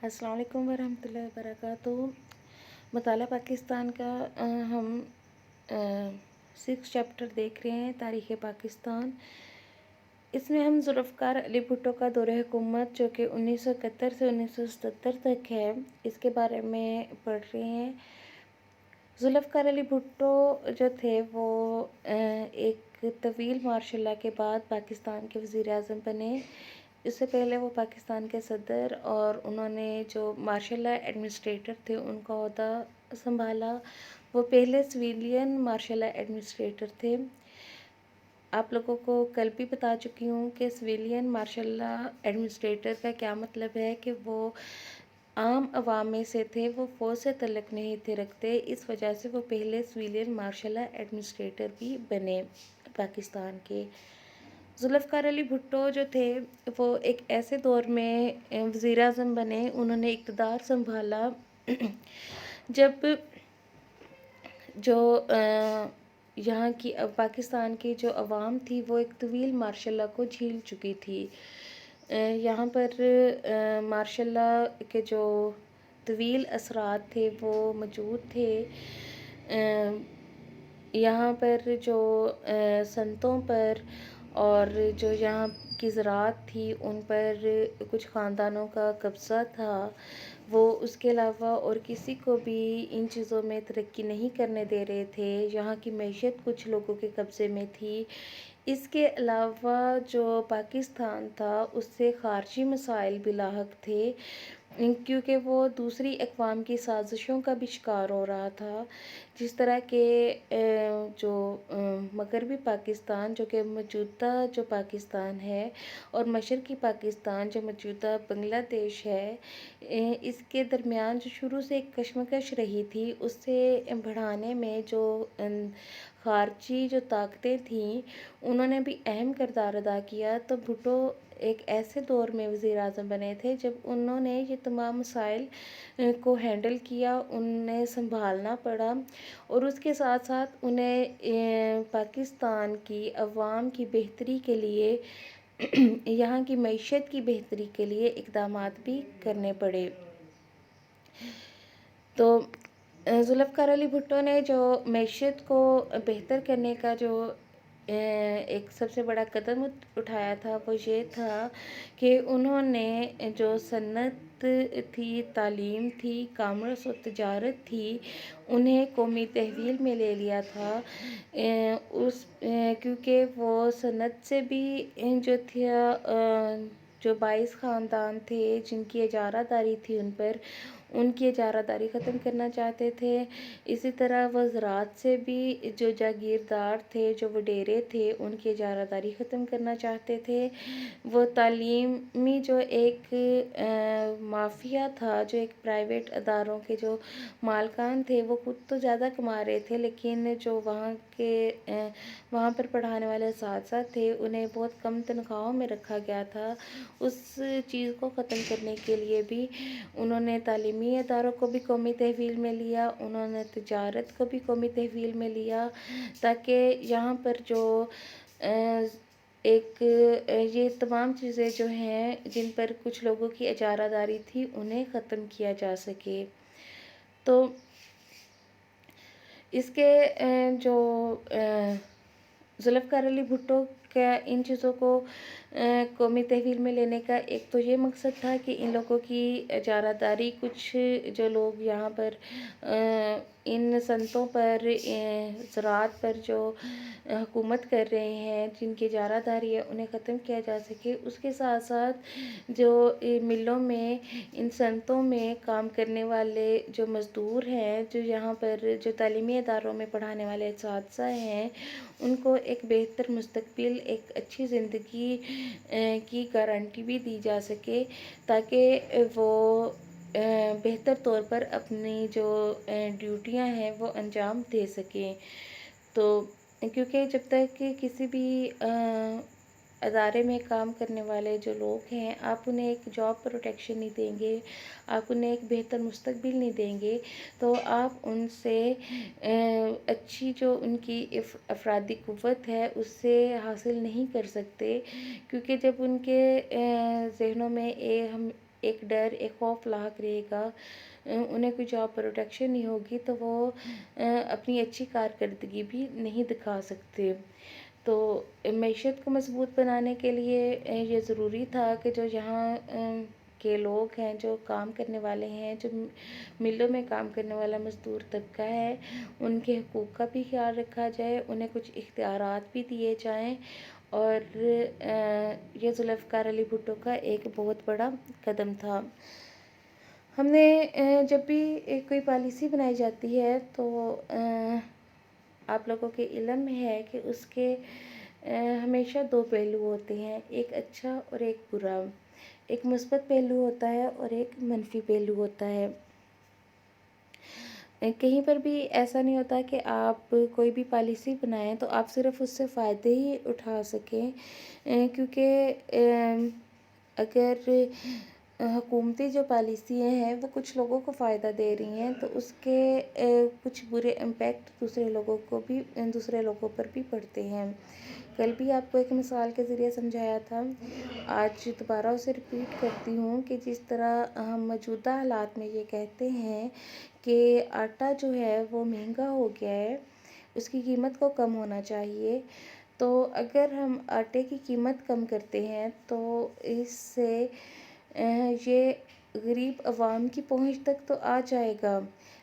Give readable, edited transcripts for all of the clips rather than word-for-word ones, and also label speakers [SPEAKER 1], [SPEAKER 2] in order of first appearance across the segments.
[SPEAKER 1] السلام علیکم ورحمۃ اللہ وبرکاتہ۔ مطالعہ پاکستان کا ہم 6 چیپٹر دیکھ رہے ہیں، تاریخ پاکستان۔ اس میں ہم ذوالفقار علی بھٹو کا دور حکومت جو کہ 1971 سے 1977 تک ہے، اس کے بارے میں پڑھ رہے ہیں۔ ذوالفقار علی بھٹو جو تھے وہ ایک طویل مارشل لاء کے بعد پاکستان کے وزیر اعظم بنے۔ اس سے پہلے وہ پاکستان کے صدر اور انہوں نے جو مارشل لاء ایڈمنسٹریٹر تھے ان کا عہدہ سنبھالا۔ وہ پہلے سویلین مارشل لاء ایڈمنسٹریٹر تھے۔ آپ لوگوں کو کل بھی بتا چکی ہوں کہ سویلین مارشل لاء ایڈمنسٹریٹر کا کیا مطلب ہے کہ وہ عام عوام میں سے تھے، وہ فوج سے تعلق نہیں تھے رکھتے، اس وجہ سے وہ پہلے سویلین مارشل لاء ایڈمنسٹریٹر بھی بنے پاکستان کے۔ ذوالفقار علی بھٹو جو تھے وہ ایک ایسے دور میں وزیر اعظم بنے، انہوں نے اقتدار سنبھالا جب جو یہاں کی پاکستان کی جو عوام تھی وہ ایک طویل مارشل لاء کو جھیل چکی تھی۔ یہاں پر مارشل لاء کے جو طویل اثرات تھے وہ موجود تھے۔ یہاں پر جو سنتوں پر اور جو یہاں کی زراعت تھی ان پر کچھ خاندانوں کا قبضہ تھا، وہ اس کے علاوہ اور کسی کو بھی ان چیزوں میں ترقی نہیں کرنے دے رہے تھے۔ یہاں کی معیشت کچھ لوگوں کے قبضے میں تھی۔ اس کے علاوہ جو پاکستان تھا اس سے خارجی مسائل بھی لاحق تھے، کیونکہ وہ دوسری اقوام کی سازشوں کا بھی شکار ہو رہا تھا، جس طرح کہ جو مغربی پاکستان جو کہ موجودہ جو پاکستان ہے اور مشرقی پاکستان جو موجودہ بنگلہ دیش ہے، اس کے درمیان جو شروع سے ایک کشمکش رہی تھی اس سے بڑھانے میں جو خارجی جو طاقتیں تھیں انہوں نے بھی اہم کردار ادا کیا۔ تو بھٹو ایک ایسے دور میں وزیر اعظم بنے تھے جب انہوں نے یہ تمام مسائل کو ہینڈل کیا، انہیں سنبھالنا پڑا، اور اس کے ساتھ ساتھ انہیں پاکستان کی عوام کی بہتری کے لیے یہاں کی معیشت کی بہتری کے لیے اقدامات بھی کرنے پڑے۔ تو ذوالفقار علی بھٹو نے جو معیشت کو بہتر کرنے کا جو ایک سب سے بڑا قدم اٹھایا تھا وہ یہ تھا کہ انہوں نے جو صنعت تھی، تعلیم تھی، کامرس اور تجارت تھی، انہیں قومی تحویل میں لے لیا تھا، کیونکہ وہ صنعت سے بھی جو تھا جو 22 خاندان تھے جن کی اجارہ داری تھی ان کی اجارہ داری ختم کرنا چاہتے تھے۔ اسی طرح وہ زراعت سے بھی جو جاگیردار تھے، جو وڈیرے تھے، ان کی اجارہ داری ختم کرنا چاہتے تھے۔ وہ تعلیمی جو ایک مافیا تھا، جو ایک پرائیویٹ اداروں کے جو مالکان تھے، وہ خود تو زیادہ کما رہے تھے لیکن جو وہاں پر پڑھانے والے اساتذہ تھے انہیں بہت کم تنخواہوں میں رکھا گیا تھا۔ اس چیز کو ختم کرنے کے لیے بھی انہوں نے تعلیمی اداروں کو بھی قومی تحویل میں لیا، انہوں نے تجارت کو بھی قومی تحویل میں لیا، تاکہ یہاں پر جو یہ تمام چیزیں جو ہیں جن پر کچھ لوگوں کی اجارہ داری تھی انہیں ختم کیا جا سکے۔ تو اس کے جو ذوالفقار علی بھٹو کا ان چیزوں کو قومی تحویل میں لینے کا ایک تو یہ مقصد تھا کہ ان لوگوں کی اجارہ داری، کچھ جو لوگ یہاں پر ان صنعتوں پر، زراعت پر جو حکومت کر رہے ہیں، جن کی اجارہ داری ہے، انہیں ختم کیا جا سکے۔ اس کے ساتھ ساتھ جو ملوں میں، ان صنعتوں میں کام کرنے والے جو مزدور ہیں، جو یہاں پر جو تعلیمی اداروں میں پڑھانے والے اساتذہ ہیں، ان کو ایک بہتر مستقبل، ایک اچھی زندگی کی گارنٹی بھی دی جا سکے، تاکہ وہ بہتر طور پر اپنی جو ڈیوٹیاں ہیں وہ انجام دے سکیں۔ تو کیونکہ جب تک کہ کسی بھی ادارے میں کام کرنے والے جو لوگ ہیں، آپ انہیں ایک جاب پروٹیکشن نہیں دیں گے، آپ انہیں ایک بہتر مستقبل نہیں دیں گے، تو آپ ان سے اچھی جو ان کی افرادی قوت ہے اس سے حاصل نہیں کر سکتے، کیونکہ جب ان کے ذہنوں میں ایک ڈر، ایک خوف لاحق رہے گا، انہیں کوئی جاب پروٹیکشن نہیں ہوگی، تو وہ اپنی اچھی کارکردگی بھی نہیں دکھا سکتے۔ تو معیشت کو مضبوط بنانے کے لیے یہ ضروری تھا کہ جو یہاں کے لوگ ہیں، جو کام کرنے والے ہیں، جو ملوں میں کام کرنے والا مزدور طبقہ ہے، ان کے حقوق کا بھی خیال رکھا جائے، انہیں کچھ اختیارات بھی دیے جائیں، اور یہ ذوالفقار علی بھٹو کا ایک بہت بڑا قدم تھا۔ ہم نے جب بھی کوئی پالیسی بنائی جاتی ہے تو آپ لوگوں کے علم میں ہے کہ اس کے ہمیشہ دو پہلو ہوتے ہیں، ایک اچھا اور ایک برا، ایک مثبت پہلو ہوتا ہے اور ایک منفی پہلو ہوتا ہے۔ کہیں پر بھی ایسا نہیں ہوتا کہ آپ کوئی بھی پالیسی بنائیں تو آپ صرف اس سے فائدے ہی اٹھا سکیں، کیونکہ اگر حکومتی جو پالیسیاں ہیں وہ کچھ لوگوں کو فائدہ دے رہی ہیں تو اس کے کچھ برے امپیکٹ دوسرے لوگوں پر بھی پڑتے ہیں۔ کل بھی آپ کو ایک مثال کے ذریعے سمجھایا تھا، آج دوبارہ اسے ریپیٹ کرتی ہوں کہ جس طرح ہم موجودہ حالات میں یہ کہتے ہیں کہ آٹا جو ہے وہ مہنگا ہو گیا ہے، اس کی قیمت کو کم ہونا چاہیے، تو اگر ہم آٹے کی قیمت کم کرتے ہیں تو اس سے یہ غریب عوام کی پہنچ تک تو آ جائے گا،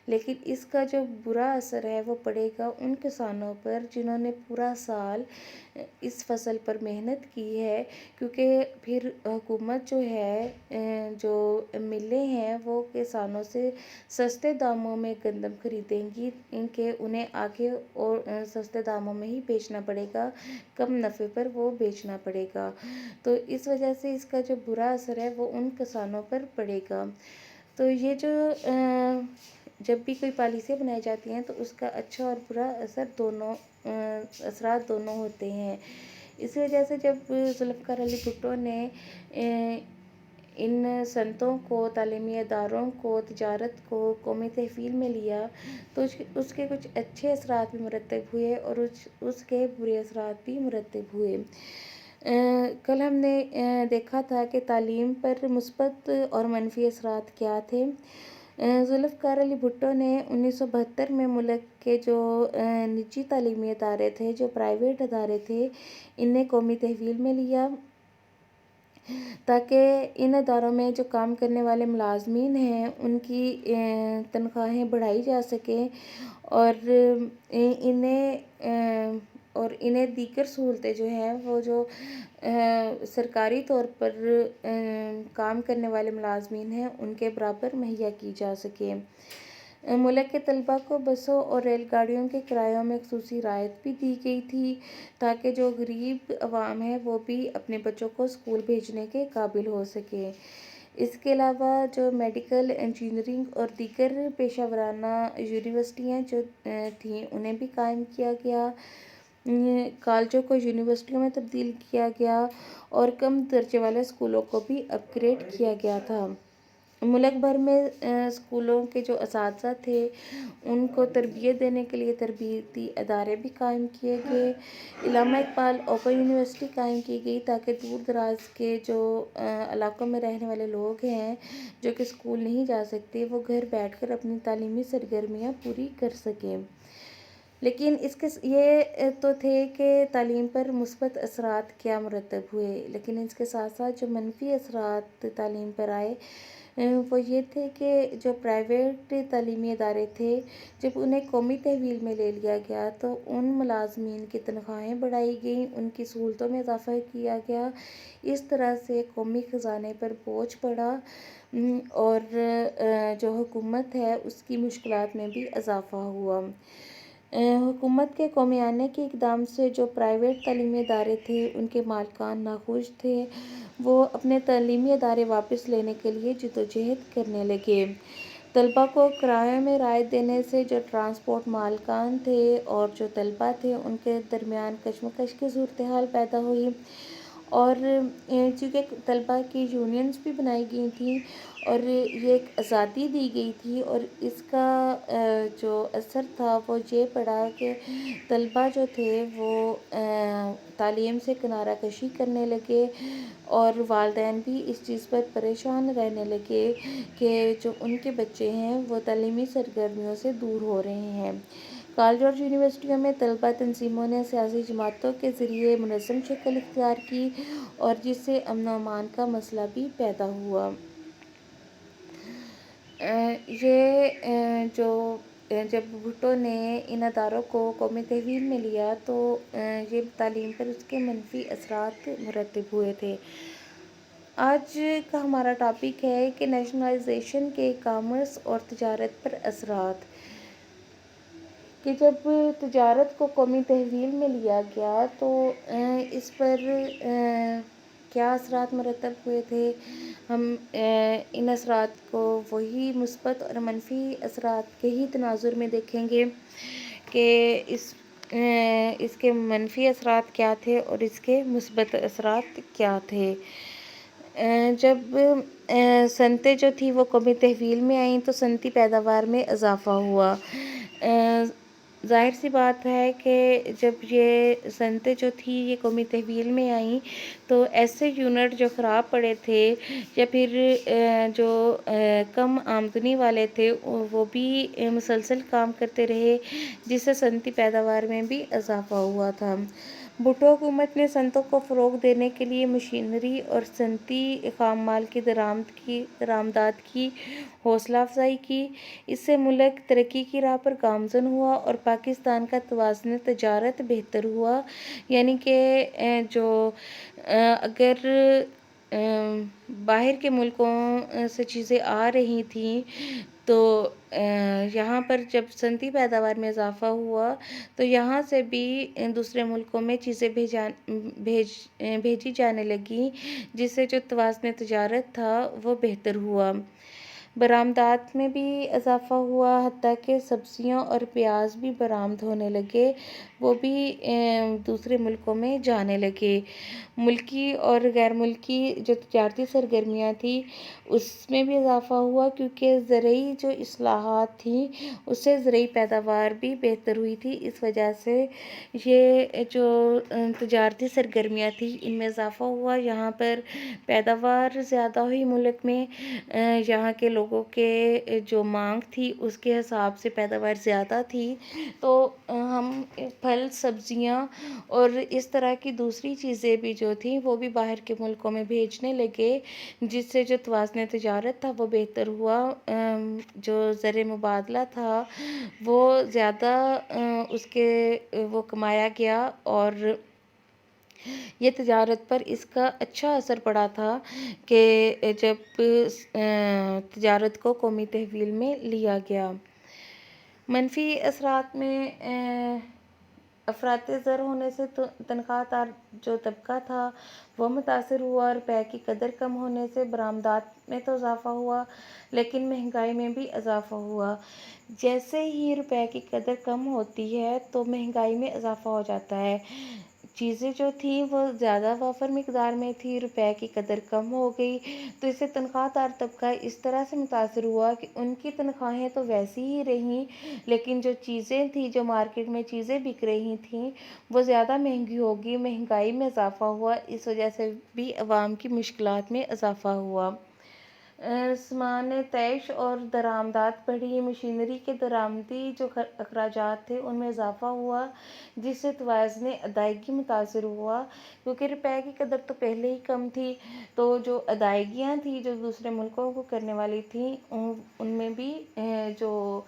[SPEAKER 1] لیکن اس کا جو برا اثر ہے وہ پڑے گا ان کسانوں پر جنہوں نے پورا سال اس فصل پر محنت کی ہے، کیونکہ پھر حکومت جو ہے، جو ملیں ہیں وہ کسانوں سے سستے داموں میں گندم خریدیں گی کہ انہیں آگے اور سستے داموں میں ہی بیچنا پڑے گا، کم نفع پر وہ بیچنا پڑے گا، تو اس وجہ سے اس کا جو برا اثر ہے وہ ان کسانوں پر پڑے گا۔ تو یہ جو جب بھی کوئی پالیسیاں بنائی جاتی ہیں تو اس کا اچھا اور برا اثرات دونوں ہوتے ہیں۔ اس وجہ سے جب ذوالفقار علی بھٹو نے ان صنعتوں کو، تعلیمی اداروں کو، تجارت کو قومی تحویل میں لیا تو اس کے کچھ اچھے اثرات بھی مرتب ہوئے اور اس کے برے اثرات بھی مرتب ہوئے۔ کل ہم نے دیکھا تھا کہ تعلیم پر مثبت اور منفی اثرات کیا تھے۔ ذوالفقار علی بھٹو نے 1972 میں ملک کے جو نجی تعلیمی ادارے تھے، جو پرائیویٹ ادارے تھے، انہیں قومی تحویل میں لیا تاکہ ان اداروں میں جو کام کرنے والے ملازمین ہیں ان کی تنخواہیں بڑھائی جا سکیں اور انہیں دیگر سہولتیں جو ہیں وہ جو سرکاری طور پر کام کرنے والے ملازمین ہیں ان کے برابر مہیا کی جا سکیں۔ ملک کے طلباء کو بسوں اور ریل گاڑیوں کے کرایوں میں خصوصی رعایت بھی دی گئی تھی تاکہ جو غریب عوام ہے وہ بھی اپنے بچوں کو اسکول بھیجنے کے قابل ہو سکے۔ اس کے علاوہ جو میڈیکل، انجینئرنگ اور دیگر پیشہ ورانہ یونیورسٹیاں جو تھیں انہیں بھی قائم کیا گیا، کالجوں کو یونیورسٹیوں میں تبدیل کیا گیا اور کم درجے والے اسکولوں کو بھی اپ گریڈ کیا گیا تھا۔ ملک بھر میں اسکولوں کے جو اساتذہ تھے ان کو تربیت دینے کے لیے تربیتی ادارے بھی قائم کیے گئے۔ علامہ اقبال اوپن یونیورسٹی قائم کی گئی تاکہ دور دراز کے جو علاقوں میں رہنے والے لوگ ہیں جو کہ اسکول نہیں جا سکتے وہ گھر بیٹھ کر اپنی تعلیمی سرگرمیاں پوری کر سکیں۔ لیکن یہ تو تھے کہ تعلیم پر مثبت اثرات کیا مرتب ہوئے، لیکن اس کے ساتھ ساتھ جو منفی اثرات تعلیم پر آئے وہ یہ تھے کہ جو پرائیویٹ تعلیمی ادارے تھے جب انہیں قومی تحویل میں لے لیا گیا تو ان ملازمین کی تنخواہیں بڑھائی گئیں، ان کی سہولتوں میں اضافہ کیا گیا، اس طرح سے قومی خزانے پر بوجھ پڑا اور جو حکومت ہے اس کی مشکلات میں بھی اضافہ ہوا۔ حکومت کے قومیانہ کے اقدام سے جو پرائیویٹ تعلیمی ادارے تھے ان کے مالکان ناخوش تھے، وہ اپنے تعلیمی ادارے واپس لینے کے لیے جدوجہد کرنے لگے۔ طلباء کو کرایوں میں رعایت دینے سے جو ٹرانسپورٹ مالکان تھے اور جو طلباء تھے ان کے درمیان کشمکش کی صورتحال پیدا ہوئی اور چونکہ طلبہ کی یونینز بھی بنائی گئی تھیں اور یہ ایک آزادی دی گئی تھی، اور اس کا جو اثر تھا وہ یہ پڑا کہ طلبہ جو تھے وہ تعلیم سے کنارہ کشی کرنے لگے، اور والدین بھی اس چیز پر پریشان رہنے لگے کہ جو ان کے بچے ہیں وہ تعلیمی سرگرمیوں سے دور ہو رہے ہیں۔ کالج اور یونیورسٹیوں میں طلبہ تنظیموں نے سیاسی جماعتوں کے ذریعے منظم شکل اختیار کی، اور جس سے امن و امان کا مسئلہ بھی پیدا ہوا۔ جب بھٹو نے ان اداروں کو قومی تحویل میں لیا تو یہ تعلیم پر اس کے منفی اثرات مرتب ہوئے تھے۔ آج کا ہمارا ٹاپک ہے کہ نیشنلائزیشن کے کامرس اور تجارت پر اثرات، کہ جب تجارت کو قومی تحویل میں لیا گیا تو اس پر کیا اثرات مرتب ہوئے تھے۔ ہم ان اثرات کو وہی مثبت اور منفی اثرات کے ہی تناظر میں دیکھیں گے کہ اس کے منفی اثرات کیا تھے اور اس کے مثبت اثرات کیا تھے۔ جب صنعتیں جو تھی وہ قومی تحویل میں آئیں تو صنعتی پیداوار میں اضافہ ہوا۔ ظاہر سی بات ہے کہ جب یہ صنعتیں جو تھی یہ قومی تحویل میں آئیں تو ایسے یونٹ جو خراب پڑے تھے یا پھر جو کم آمدنی والے تھے وہ بھی مسلسل کام کرتے رہے، جس سے صنعتی پیداوار میں بھی اضافہ ہوا تھا۔ بھٹو حکومت نے صنعتوں کو فروغ دینے کے لیے مشینری اور صنعتی خام مال کی درآمدات کی حوصلہ افزائی کی۔ اس سے ملک ترقی کی راہ پر گامزن ہوا اور پاکستان کا توازن تجارت بہتر ہوا، یعنی کہ جو اگر باہر کے ملکوں سے چیزیں آ رہی تھیں تو یہاں پر جب صنعتی پیداوار میں اضافہ ہوا تو یہاں سے بھی دوسرے ملکوں میں چیزیں بھیجی جانے لگیں، جس سے جو توازن تجارت تھا وہ بہتر ہوا۔ برآمدات میں بھی اضافہ ہوا، حتیٰ کہ سبزیاں اور پیاز بھی برآمد ہونے لگے، وہ بھی دوسرے ملکوں میں جانے لگے۔ ملکی اور غیر ملکی جو تجارتی سرگرمیاں تھیں اس میں بھی اضافہ ہوا، کیونکہ زرعی جو اصلاحات تھیں اس سے زرعی پیداوار بھی بہتر ہوئی تھی۔ اس وجہ سے یہ جو تجارتی سرگرمیاں تھیں ان میں اضافہ ہوا، یہاں پر پیداوار زیادہ ہوئی ملک میں، یہاں کے لوگوں کے جو مانگ تھی اس کے حساب سے پیداوار زیادہ تھی، تو ہم پھل سبزیاں اور اس طرح کی دوسری چیزیں بھی جو تھیں وہ بھی باہر کے ملکوں میں بھیجنے لگے، جس سے جو توازن تجارت تھا وہ بہتر ہوا۔ جو زر مبادلہ تھا وہ زیادہ وہ کمایا گیا، اور یہ تجارت پر اس کا اچھا اثر پڑا تھا کہ جب تجارت کو قومی تحویل میں لیا گیا۔ منفی اثرات میں افراط زر ہونے سے تنخواہ دار جو طبقہ تھا وہ متاثر ہوا۔ روپے کی قدر کم ہونے سے برآمدات میں تو اضافہ ہوا لیکن مہنگائی میں بھی اضافہ ہوا۔ جیسے ہی روپے کی قدر کم ہوتی ہے تو مہنگائی میں اضافہ ہو جاتا ہے۔ چیزیں جو تھیں وہ زیادہ وافر مقدار میں تھی، روپے کی قدر کم ہو گئی، تو اس سے تنخواہ دار طبقہ اس طرح سے متاثر ہوا کہ ان کی تنخواہیں تو ویسی ہی رہیں، لیکن جو چیزیں تھیں، جو مارکیٹ میں چیزیں بک رہی تھیں وہ زیادہ مہنگی ہوگی، مہنگائی میں اضافہ ہوا، اس وجہ سے بھی عوام کی مشکلات میں اضافہ ہوا۔ سامان طیش اور درآمدات بڑھی، مشینری کے درآمدی جو اخراجات تھے ان میں اضافہ ہوا، جس سے توازن ادائیگی متاثر ہوا، کیونکہ روپے کی قدر تو پہلے ہی کم تھی، تو جو ادائیگیاں تھیں جو دوسرے ملکوں کو کرنے والی تھیں ان میں بھی جو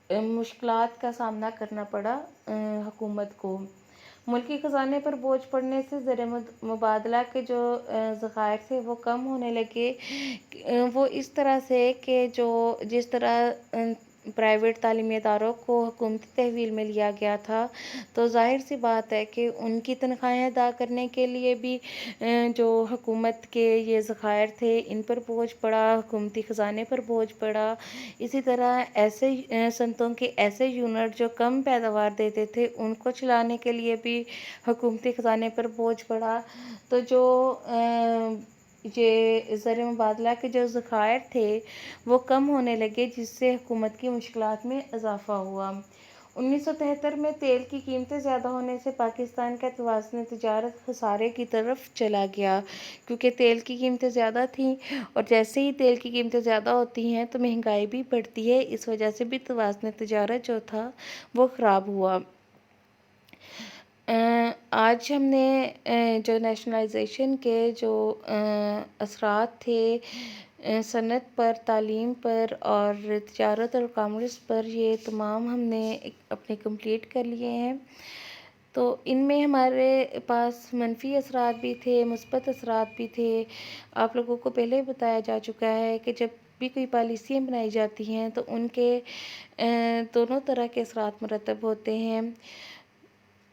[SPEAKER 1] مشکلات کا سامنا کرنا پڑا حکومت کو۔ ملکی خزانے پر بوجھ پڑنے سے زر مبادلہ کے جو ذخائر تھے وہ کم ہونے لگے، وہ اس طرح سے کہ جس طرح پرائیویٹ تعلیمی اداروں کو حکومتی تحویل میں لیا گیا تھا، تو ظاہر سی بات ہے کہ ان کی تنخواہیں ادا کرنے کے لیے بھی جو حکومت کے یہ ذخائر تھے ان پر بوجھ پڑا، حکومتی خزانے پر بوجھ پڑا۔ اسی طرح ایسے صنعتوں کے ایسے یونٹ جو کم پیداوار دیتے تھے ان کو چلانے کے لیے بھی حکومتی خزانے پر بوجھ پڑا۔ تو جو یہ زر مبادلہ کے جو ذخائر تھے وہ کم ہونے لگے، جس سے حکومت کی مشکلات میں اضافہ ہوا۔ 1973 میں تیل کی قیمتیں زیادہ ہونے سے پاکستان کا توازن تجارت خسارے کی طرف چلا گیا، کیونکہ تیل کی قیمتیں زیادہ تھیں، اور جیسے ہی تیل کی قیمتیں زیادہ ہوتی ہیں تو مہنگائی بھی بڑھتی ہے، اس وجہ سے بھی توازن تجارت جو تھا وہ خراب ہوا۔ آج ہم نے جو نیشنلائزیشن کے جو اثرات تھے صنعت پر، تعلیم پر اور تجارت اور کامرس پر، یہ تمام ہم نے اپنے کمپلیٹ کر لیے ہیں۔ تو ان میں ہمارے پاس منفی اثرات بھی تھے، مثبت اثرات بھی تھے۔ آپ لوگوں کو پہلے بتایا جا چکا ہے کہ جب بھی کوئی پالیسیاں بنائی جاتی ہیں تو ان کے دونوں طرح کے اثرات مرتب ہوتے ہیں۔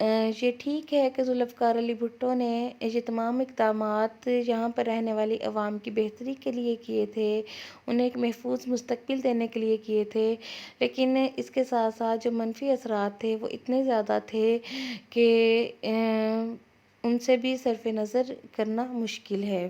[SPEAKER 1] یہ ٹھیک ہے کہ ذوالفقار علی بھٹو نے یہ تمام اقدامات یہاں پر رہنے والی عوام کی بہتری کے لیے کیے تھے، انہیں ایک محفوظ مستقبل دینے کے لیے کیے تھے، لیکن اس کے ساتھ ساتھ جو منفی اثرات تھے وہ اتنے زیادہ تھے کہ ان سے بھی صرف نظر کرنا مشکل ہے۔